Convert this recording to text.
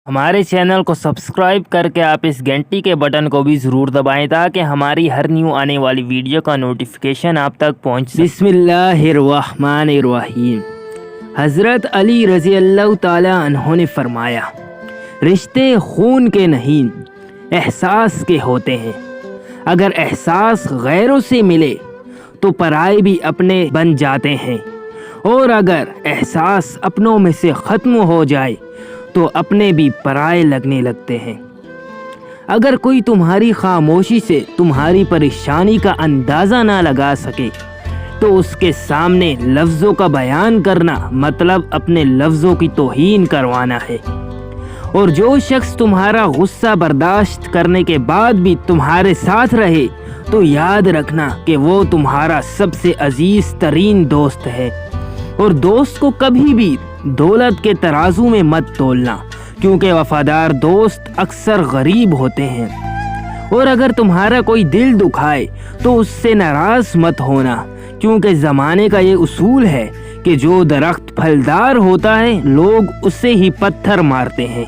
ہمارے چینل کو سبسکرائب کر کے آپ اس گھنٹی کے بٹن کو بھی ضرور دبائیں تاکہ ہماری ہر نیو آنے والی ویڈیو کا نوٹیفیکیشن آپ تک پہنچ سکے۔ بسم اللہ الرحمن الرحیم۔ حضرت علی رضی اللہ تعالی عنہ نے فرمایا، رشتے خون کے نہیں احساس کے ہوتے ہیں۔ اگر احساس غیروں سے ملے تو پرائے بھی اپنے بن جاتے ہیں، اور اگر احساس اپنوں میں سے ختم ہو جائے تو اپنے بھی پرائے لگنے لگتے ہیں۔ اگر کوئی تمہاری خاموشی سے تمہاری پریشانی کا اندازہ نہ لگا سکے تو اس کے سامنے لفظوں کا بیان کرنا مطلب اپنے لفظوں کی توہین کروانا ہے۔ اور جو شخص تمہارا غصہ برداشت کرنے کے بعد بھی تمہارے ساتھ رہے تو یاد رکھنا کہ وہ تمہارا سب سے عزیز ترین دوست ہے۔ اور دوست کو کبھی بھی دولت کے ترازو میں مت تولنا، کیونکہ وفادار دوست اکثر غریب ہوتے ہیں۔ اور اگر تمہارا کوئی دل دکھائے تو اس سے ناراض مت ہونا، کیونکہ زمانے کا یہ اصول ہے کہ جو درخت پھلدار ہوتا ہے لوگ اسے ہی پتھر مارتے ہیں۔